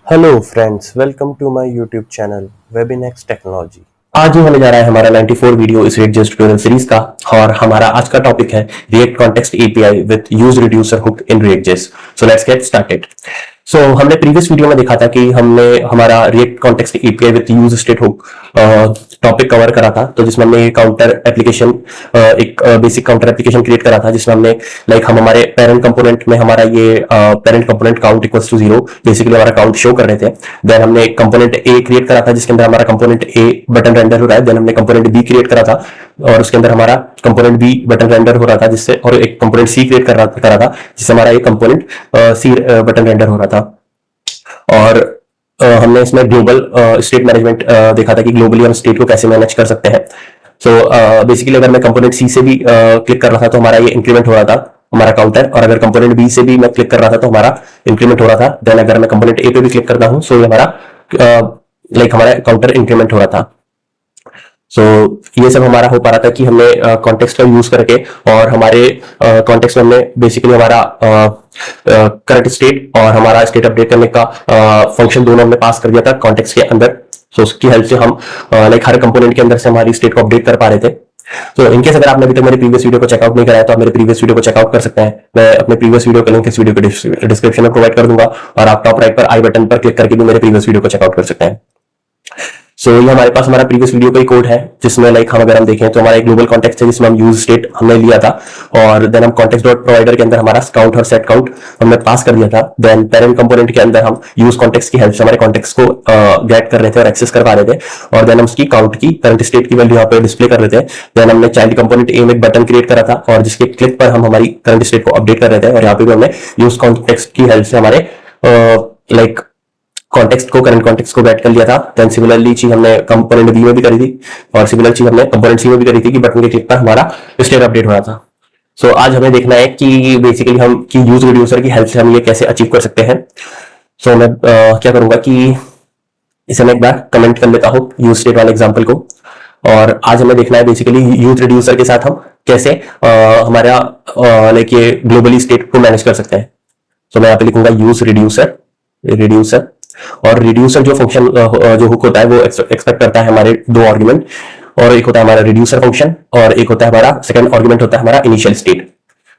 Hello friends, welcome to my YouTube channel Webinex technology. आज जो होने जा रहा है हमारा 94 वीडियो इस रिएक्ट ट्यूटोरियल सीरीज का। और हमारा आज का टॉपिक है React context API with use reducer hook in React JS. So let's get started. So हमने प्रीवियस वीडियो में देखा था कि हमने हमारा React context API with use state hook topic cover करा था, तो जिसमें हमने काउंटर एप्लीकेशन एक बेसिक काउंटर एप्लीकेशन क्रिएट करा था, जिसमें हमने हम हमारे पेरेंट कंपोनेंट में हमारा ये parent component count equals to 0 basically हमारा काउंट शो कर रहे थे। देन हमने एक कंपोनेंट ए क्रिएट करा था जिसके अंदर हमारा कंपोनेंट ए बटन रेंडर हो रहा है। देन हमने कंपोनेंट बी क्रिएट करा था और उसके अंदर हमारा कंपोनेंट बी बटन रेंडर हो रहा था जिससे, और एक कंपोनेंट सी क्रिएट करा था जिससे हमारा एक कंपोनेंट सी बटन रेंडर हो रहा था। और हमने इसमें ग्लोबल स्टेट मैनेजमेंट देखा था कि ग्लोबली हम स्टेट को कैसे मैनेज कर सकते हैं। सो बेसिकली अगर मैं कंपोनेंट सी से भी क्लिक कर रहा था तो हमारा ये इंक्रीमेंट हो रहा था हमारा काउंटर, और अगर कंपोनेंट बी से भी मैं क्लिक कर रहा था तो हमारा इंक्रीमेंट हो रहा था। देन अगर मैं कंपोनेंट ए पे भी क्लिक करता हूं सो ये हमारा हमारा काउंटर इंक्रीमेंट हो रहा था। सो ये सब हमारा हो पा रहा था कि हमने कॉन्टेक्स्ट का यूज करके, और हमारे कॉन्टेक्स्ट में हमने बेसिकली हमारा करंट स्टेट और हमारा स्टेट अपडेट करने का फंक्शन दोनों हमने पास कर दिया था कॉन्टेक्स्ट के अंदर। सो उसकी हेल्प से हम हर कंपोनेंट के अंदर से हमारी स्टेट को अपडेट कर पा रहे थे। तो इनकेस अगर आपने अभी तक मेरे प्रीवियस वीडियो को चेकआउट नहीं कराया तो आप मेरे प्रीवियस वीडियो को चेकआउट कर सकते हैं। मैं अपने प्रीवियस वीडियो का लिंक इस वीडियो के डिस्क्रिप्शन में प्रोवाइड कर दूंगा, और आप टॉप राइट पर आई बटन पर क्लिक करके भी मेरे प्रीवियस वीडियो को चेकआउट कर सकते हैं। सो ये हमारे पास हमारा प्रीवियस वीडियो का ही कोड है जिसमें हम अगर हम देखें तो हमारा एक ग्लोबल कॉन्टेक्स्ट है जिसमें हम यूज स्टेट हमने लिया था, और देन हम कॉन्टेक्स्ट डॉट प्रोवाइडर के अंदर हमारा काउंट और सेट काउंट हमने पास कर दिया था। देन पेरेंट कंपोनेंट के अंदर हम यूज कॉन्टेक्स्ट की हेल्प से हमारे कॉन्टेक्स्ट को गेट कर रहे थे और एक्सेस कर पा रहे थे, और देन हम उसकी काउंट की करंट स्टेट की वैल्यू यहाँ पे डिस्प्ले कर रहे थे। देन हमने चाइल्ड कंपोनेंट ए में एक बटन क्रिएट करा था और जिसके क्लिक पर हम हमारी करंट स्टेट को अपडेट कर रहे थे, और यहाँ पे भी हमने यूज कॉन्टेक्स्ट की हेल्प से हमारे कॉन्टेक्स्ट को करंट कॉन्टेक्स्ट को गेट कर लिया था। देन सिमिलरली चीज हमने कंपोनेंट बी में भी करी थी, और सिमिलर चीज हमने कंपोनेंट सी में भी करी थी कि बटन के क्लिक पर हमारा स्टेट अपडेट हो रहा था। सो आज हमें देखना है कि बेसिकली हम कि यूज रिड्यूसर की हेल्प से हम ये कैसे अचीव कर सकते हैं। सो मैं क्या करूंगा कि इसे मैं एक बार कमेंट कर लेता हूँ यूज स्टेट वाले एग्जाम्पल को, और आज हमें देखना है बेसिकली यूज रिड्यूसर के साथ हम कैसे हमारा ये ग्लोबली स्टेट को मैनेज कर सकते हैं। सो मैं यहाँ पे लिखूंगा यूज रिड्यूसर, और रिड्यूसर जो फंक्शन जो हुक होता है वो एक्सपेक्ट करता है हमारे दो आर्गुमेंट, और एक होता है हमारा रिड्यूसर फंक्शन और एक होता है हमारा सेकंड आर्गुमेंट होता है हमारा इनिशियल स्टेट।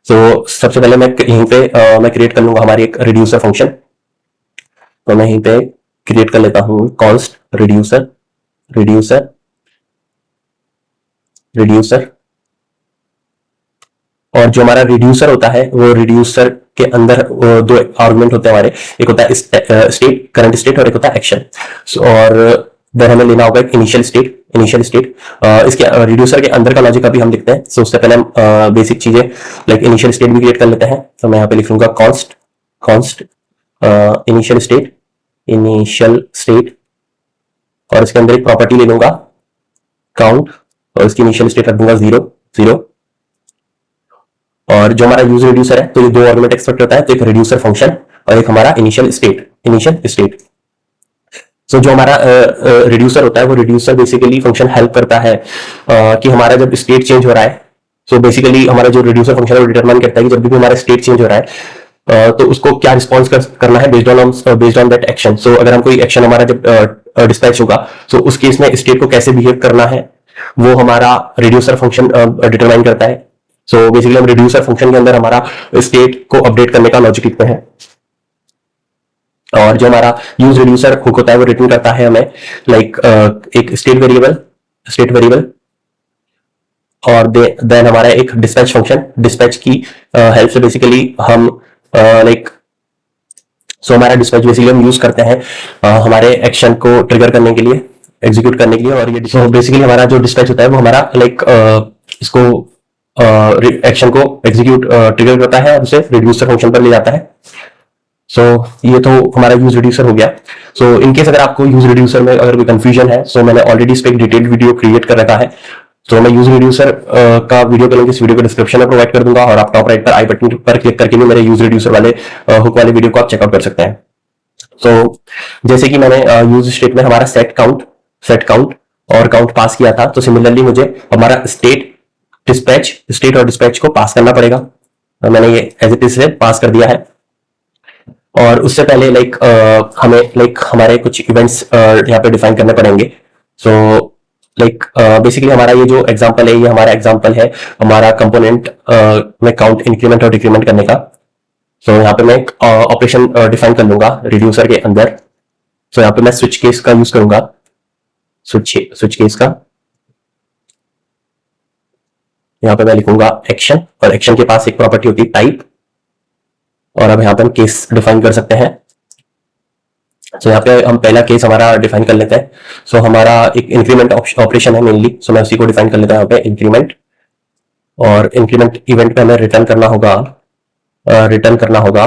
सो सबसे पहले मैं यहीं पे मैं क्रिएट कर लूंगा हमारी एक रिड्यूसर फंक्शन। तो मैं यहीं पे क्रिएट कर लेता हूँ कॉन्स्ट रिड्यूसर रिड्यूसर रिड्यूसर, और जो हमारा रिड्यूसर होता है वो रिड्यूसर के अंदर दो आर्गुमेंट होते हैं हमारे, एक होता है स्टेट करंट स्टेट और एक होता है एक्शन। और देन हमें लेना होगा एक इनिशियल स्टेट। इसके रिड्यूसर के अंदर का लॉजिक अभी हम देखते हैं। सो उससे पहले हम बेसिक चीजें इनिशियल स्टेट भी क्रिएट कर लेते हैं। तो मैं यहाँ पे लिख लूंगा कॉन्स्ट इनिशियल स्टेट, और इसके अंदर एक प्रॉपर्टी ले लूंगा काउंट, और इसकी इनिशियल स्टेट रख दूंगा 0 और जो हमारा यूज रिड्यूसर है तो ये दो आर्गुमेंट एक्सपेक्ट होता है, तो एक रिड्यूसर फंक्शन और एक हमारा इनिशियल स्टेट। सो जो हमारा रिड्यूसर होता है वो रिड्यूसर बेसिकली फंक्शन हेल्प करता है कि हमारा जब स्टेट चेंज हो रहा है, सो बेसिकली हमारा जो रिड्यूसर फंक्शन है वो डिटरमाइन करता है कि जब भी हमारा स्टेट चेंज हो रहा है तो उसको क्या रिस्पॉन्स करना है बेस्ड ऑन दैट एक्शन। सो अगर हम कोई एक्शन हमारा जब डिस्पैच होगा तो उस केस में स्टेट को कैसे बिहेव करना है वो हमारा रिड्यूसर फंक्शन डिटरमाइन करता है। सो बेसिकली हम रिड्यूसर फंक्शन के अंदर हमारा स्टेट को अपडेट करने का लॉजिक लिखते हैं, और जो हमारा यूज रिड्यूसर हुक होता है वो रिटर्न करता है हमें एक स्टेट वेरिएबल, और देन हमारा एक डिस्पैच फंक्शन, डिस्पैच की हेल्प से बेसिकली हम सो हमारा डिस्पैच बेसिकली हम यूज करते हैं हमारे एक्शन को ट्रिगर करने के लिए, एग्जीक्यूट करने के लिए। और ये बेसिकली हमारा जो डिस्पैच होता है वो हमारा इसको एक्शन को एग्जीक्यूट ट्रिगर करता है और उसे रिड्यूसर फंक्शन पर ले जाता है। सो ये तो हमारा यूज रिड्यूसर हो गया। सो इनकेस अगर आपको यूज रिड्यूसर में अगर कोई कंफ्यूजन है, सो मैंने ऑलरेडी इस पे एक डिटेल्ड वीडियो क्रिएट कर रखा है। तो मैं यूज रिड्यूसर का वीडियो का लिंक इस वीडियो को डिस्क्रिप्शन में प्रोवाइड कर दूंगा, और आप टॉप राइट पर आई बटन पर क्लिक करके भी मेरे यूज रिड्यूसर वाले हुक वाले वीडियो को आप चेकआउट कर सकते हैं। तो जैसे कि मैंने यूज स्टेट में हमारा सेट काउंट और काउंट पास किया था, तो सिमिलरली मुझे हमारा स्टेट और डिस्पैच को पास करना पड़ेगा। मैंने ये एज इट इज से पास कर दिया है। और उससे पहले हमें हमारे कुछ इवेंट्स यहाँ पे डिफाइन करने पड़ेंगे। सो बेसिकली हमारा ये जो एग्जांपल है, ये हमारा एग्जांपल है हमारा कंपोनेंट में काउंट इंक्रीमेंट और डिक्रीमेंट करने का। सो यहाँ पे मैं एक ऑपरेशन डिफाइन कर लूंगा रिड्यूसर के अंदर। सो यहाँ पे मैं स्विच केस का यूज करूंगा, स्विच केस का। यहाँ पे मैं लिखूंगा एक्शन, और एक्शन के पास एक प्रॉपर्टी होती है टाइप, और अब यहाँ पे हम केस डिफाइन कर सकते हैं। सो यहाँ पे हम पहला केस हमारा डिफाइन कर लेते हैं। सो हमारा एक इंक्रीमेंट ऑपरेशन है मेनली, सो मैं उसी को डिफाइन कर लेता हूँ यहाँ पे इंक्रीमेंट। और इंक्रीमेंट इवेंट पे हमें रिटर्न करना होगा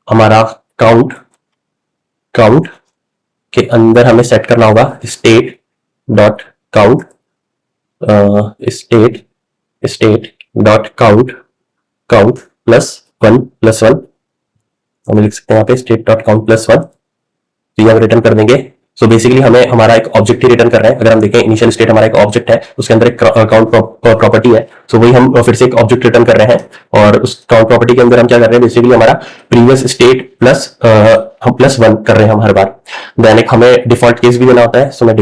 हमारा काउंट के अंदर हमें सेट करना होगा state dot count, state dot count +1 हम लिख सकते हैं यहाँ पे स्टेट डॉट काउंट +1। तो ये हम रिटर्न कर देंगे। सो बेसिकली हमें हमारा एक ऑब्जेक्ट ही रिटर्न कर रहे हैं। अगर हम देखें इनिशियल स्टेट हमारा एक ऑब्जेक्ट है, उसके अंदर एक काउंट प्रॉपर्टी है। सो वही हम फिर से एक ऑब्जेक्ट रिटर्न कर रहे हैं, और उस काउंट प्रॉपर्टी के अंदर हम क्या कर रहे हैं, बेसिकली हमारा प्रीवियस स्टेट प्लस हम +1 कर रहे हैं हम हर बार। देन एक हमें डिफॉल्ट केस भी देना होता है। सो मैं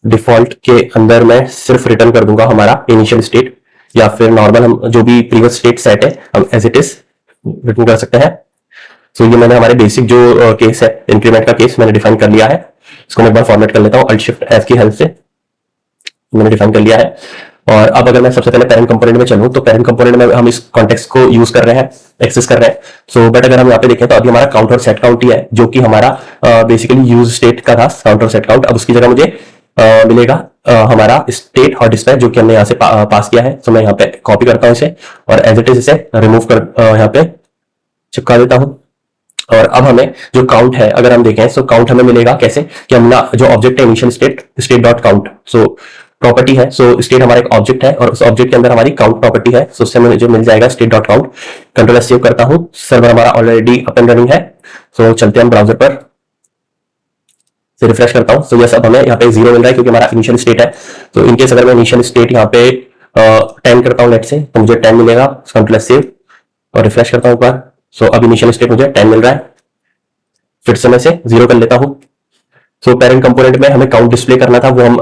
डिफॉल्ट के अंदर मैं सिर्फ रिटर्न कर दूंगा हमारा इनिशियल स्टेट, या फिर नॉर्मल हम जो भी प्रीवियस स्टेट सेट है हम एज इट इज रिटर्न कर सकते हैं। सो ये मैंने हमारे बेसिक जो केस है इंक्रीमेंट का केस मैंने डिफाइन कर लिया है। इसको मैं एक बार फॉर्मेट कर लेता हूँ Alt+Shift+F की हेल्प से, मैंने डिफाइन कर लिया है। और अब अगर मैं सबसे पहले पेरेंट कंपोनेंट में चलूं, तो पेरेंट कंपोनेंट में हम इस कॉन्टेक्स्ट को यूज कर रहे हैं, एक्सेस कर रहे हैं। सो बट अगर हम यहाँ पे देखें तो अभी हमारा काउंट और सेट काउंट ही है, जो कि हमारा बेसिकली यूज स्टेट का था काउंट और सेट काउंट। अब उसकी जगह मुझे मिलेगा हमारा स्टेट और डिस्पैच, जो कि हमने यहाँ से पास किया है। तो मैं यहाँ पे कॉपी करता हूँ इसे, और एज इट इज इसे रिमूव कर यहाँ पे चिपका देता हूँ। और अब हमें जो काउंट है अगर हम देखें, सो काउंट हमें मिलेगा कैसे कि हम जो ऑब्जेक्ट है initial state dot count, so property है। सो स्टेट हमारा एक ऑब्जेक्ट है, और उस ऑब्जेक्ट के अंदर हमारी काउंट प्रॉपर्टी है। सो उससे मुझे मिल जाएगा state dot count. Control save करता हूँ, सर्वर हमारा ऑलरेडी अप एंड रनिंग है। सो चलते हैं हम ब्राउजर पर, से रिफ्रेश करता हूँ। सो यस, अब हमें यहाँ पे 0 मिल रहा है क्योंकि हमारा इनिशियल स्टेट है। तो इनकेस अगर मैं इनिशियल स्टेट यहाँ पे 10 करता हूँ लेट से, तो मुझे 10 मिलेगा। कंट्रोल सेव और रिफ्रेश करता हूँ एक बार। सो अब इनिशियल स्टेट मुझे 10 मिल रहा है। फिर से मैं से 0 कर लेता हूं। सो पेरेंट कंपोनेंट में हमें काउंट डिस्प्ले करना था, वो हम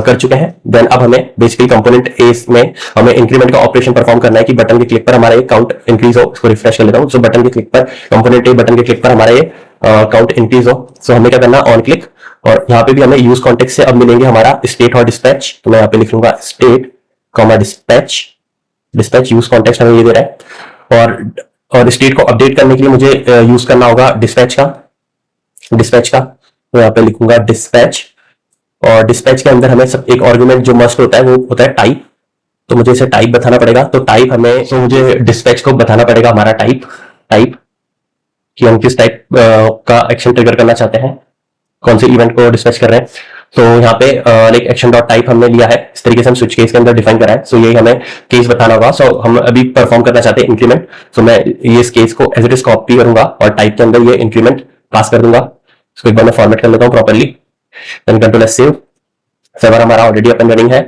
कर चुके हैं। देन अब हमें बेसिकली कंपोनेंट ए में हमें इंक्रीमेंट का ऑपरेशन परफॉर्म करना है कि बटन के क्लिक पर हमारा ये काउंट इंक्रीज हो। इसको रिफ्रेश कर लेता हूं। सो बटन के क्लिक पर कंपोनेंट ए बटन के क्लिक पर हमारा ये काउंट इंक्रीज हो। सो हमें क्या करना, ऑन क्लिक, और यहाँ पे भी हमें यूज कॉन्टेक्स्ट से अब मिलेंगे हमारा स्टेट और डिस्पैच। तो मैं यहाँ पे लिख लूंगा state comma dispatch use context हमें ये दे रहा है। और स्टेट को अपडेट करने के लिए मुझे यूज करना होगा डिस्पैच का। तो यहाँ पे लिखूंगा डिस्पैच, और डिस्पैच के अंदर हमें सब एक आर्गुमेंट जो मस्ट होता है वो होता है टाइप। तो मुझे इसे टाइप बताना पड़ेगा। तो टाइप हमें, तो मुझे डिस्पैच को बताना पड़ेगा हमारा टाइप कि हम किस टाइप का एक्शन ट्रिगर करना चाहते हैं, कौन से इवेंट को डिस्पैच कर रहे हैं। तो यहाँ पे एक्शन डॉट टाइप हमने लिया है, इस तरीके से हम स्विच केस के अंदर डिफाइन करा है। सो यही हमें केस बताना होगा। सो हम अभी परफॉर्म करना चाहते हैं इंक्रीमेंट। सो मैं ये इस केस को एज इट इज कॉपी करूंगा और टाइप के अंदर ये इंक्रीमेंट पास कर दूंगा। इसको एक बार मैं फॉर्मेट कर लेता हूँ properly. Then control S save, server हमारा ऑलरेडी अप एंड रनिंग है।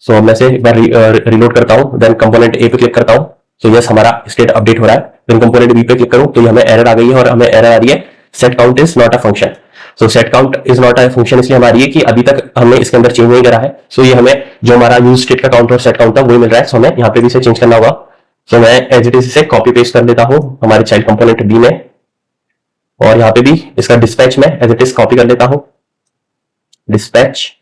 सो मैं से एक बार रिलोड करता हूँ। देन कंपोनेंट ए पे क्लिक करता हूँ। सो यस, हमारा स्टेट अपडेट हो रहा है। देन कंपोनेंट बी पे क्लिक करूँ तो ये हमें एरर आ गई है, और हमें एरर आ रही है set count is not a function. So set count is not a function इसलिए हमारी है कि अभी तक हमने इसके अंदर चेंज नहीं करा है। सो ये हमें जो हमारा यूज स्टेट का काउंट और सेट काउंट था वही मिल रहा है। सो हमें यहाँ पे भी इसे चेंज करना होगा। सो मैं एज इट इज इसे कॉपी पेस्ट कर देता हूँ हमारे चाइल्ड कंपोनेंट बी में, और यहाँ पे भी इसका डिस्पैच में एज इट इज कॉपी कर लेता हूँ। डिस्पैच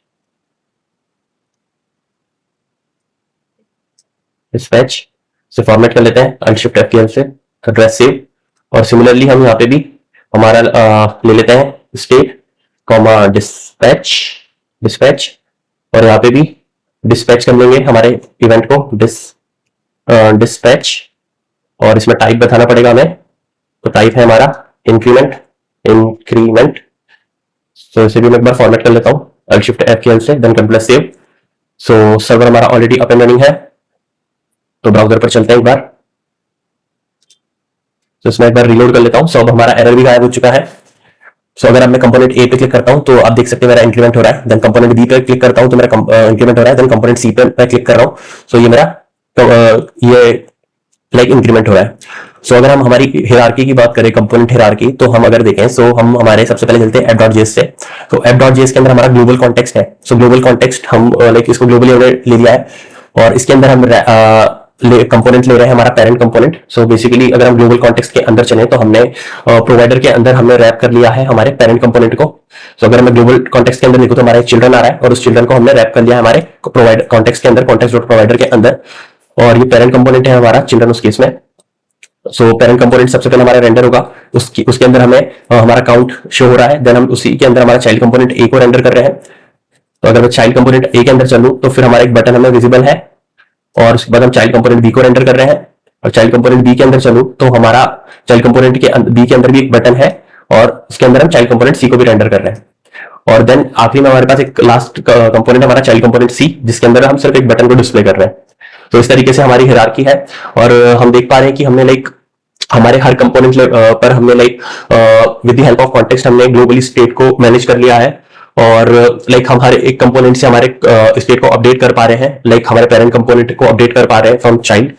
से फॉर्मेट कर लेते हैं Alt+Shift+F की हेल्प से, एड्रेस सेव। और सिमिलरली हम यहाँ पे भी हमारा ले लेते हैं स्टेट कॉमा डिस्पैच, और यहाँ पे भी डिस्पैच कर लेंगे हमारे इवेंट को डिस्पैच, और इसमें टाइप बताना पड़ेगा हमें। तो टाइप है हमारा इंक्रीमेंट। सो इसे भी मैं एक बार फॉर्मेट कर लेता हूँ Alt+Shift+F की हेल्प से, देन कंट्रोल सेव। सो सर्वर हमारा ऑलरेडी अप एंड रनिंग है। तो ब्राउजर पर चलते हैं एक बार। तो इसमें एक बार रिलोड कर लेता हूं। सो अब हमारा एरर भी गायब हो चुका है। सो अगर अब मैं कंपोनेंट ए पे क्लिक करता हूं तो आप देख सकते हैं मेरा इंक्रीमेंट हो रहा है। देन कंपोनेंट बी पे क्लिक करता हूं तो मेरा इंक्रीमेंट हो रहा है। देन कंपोनेंट सी पे मैं क्लिक कर रहा हूं। सो ये मेरा ये लाइक इंक्रीमेंट हो रहा है। सो अगर हम हमारी हियरार्की की बात करें, कंपोनेंट हियरार्की, तो हम अगर देखें, सो हम हमारे सबसे पहले चलते हैं app.js से। तो app.js के अंदर हमारा ग्लोबल कॉन्टेक्स्ट है। सो ग्लोबल कॉन्टेक्स्ट हम लाइक इसको ग्लोबली हमने ले लिया है, और इसके अंदर हम कंपोनेंट ले रहे हैं, हमारा पेरेंट कंपोनेंट। सो बेसिकली अगर हम ग्लोबल कॉन्टेक्स्ट के अंदर चले तो हमने प्रोवाइडर के अंदर हमने रैप कर लिया है हमारे पेरेंट कंपोनेंट को। सो अगर मैं ग्लोबल कॉन्टेक्स्ट के अंदर लिखूं तो हमारा एक चिल्ड्रन आ रहा है, और उस चिल्ड्रन को हमने रैप कर लिया है हमारे प्रोवाइडर कॉन्टेक्स्ट के अंदर, कॉन्टेक्स्ट डॉट प्रोवाइडर के अंदर। और ये पेरेंट कंपोनेंट है हमारा चिल्ड्रन उस केस में। सो पेरेंट कंपोनेंट सबसे पहले हमारा रेंडर होगा, उसके अंदर हमें हमारा काउंट शो हो रहा है। देन हम उसी के अंदर हमारा चाइल्ड कंपोनेंट ए को रेंडर कर रहे हैं। तो अगर मैं चाइल्ड कंपोनेंट ए के अंदर चलूं तो फिर हमारा एक बटन हमें विजिबल है, और उसके बाद हम चाइल्ड कंपोनेंट बी को रेंडर कर रहे हैं। और चाइल्ड कंपोनेंट बी के अंदर चलूं तो हमारा चाइल्ड कंपोनेंट के बी के अंदर भी एक बटन है, और उसके अंदर हम चाइल्ड कंपोनेंट सी को भी रेंडर कर रहे हैं। और देन आखिरी में हमारे पास एक लास्ट कंपोनेंट हमारा चाइल्ड कंपोनेंट सी, जिसके अंदर हम सिर्फ एक बटन को डिस्प्ले कर रहे हैं। तो इस तरीके से हमारी हियरार्की है। और हम देख पा रहे हैं कि हमने लाइक हमारे हर कंपोनेंट पर हमने like with the help of context हमने ग्लोबली स्टेट को मैनेज कर लिया है। और लाइक हम हर एक कंपोनेंट से हमारे स्टेट को अपडेट कर पा रहे हैं, लाइक हमारे पेरेंट कंपोनेंट को अपडेट कर पा रहे हैं फ्रॉम चाइल्ड।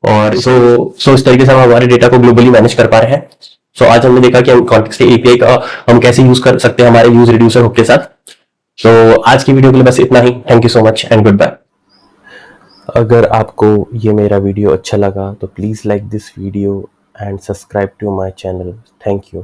और सो इस तरीके से हम हमारे डेटा को ग्लोबली मैनेज कर पा रहे हैं। सो आज हमने देखा कि हम कॉन्टेक्स्ट एपीआई का हम कैसे यूज कर सकते हैं हमारे यूज रिड्यूसर हुक के साथ। सो आज की वीडियो के लिए बस इतना ही। Thank you so much and good bye. अगर आपको ये मेरा वीडियो अच्छा लगा तो please like this video and subscribe to my channel. Thank you.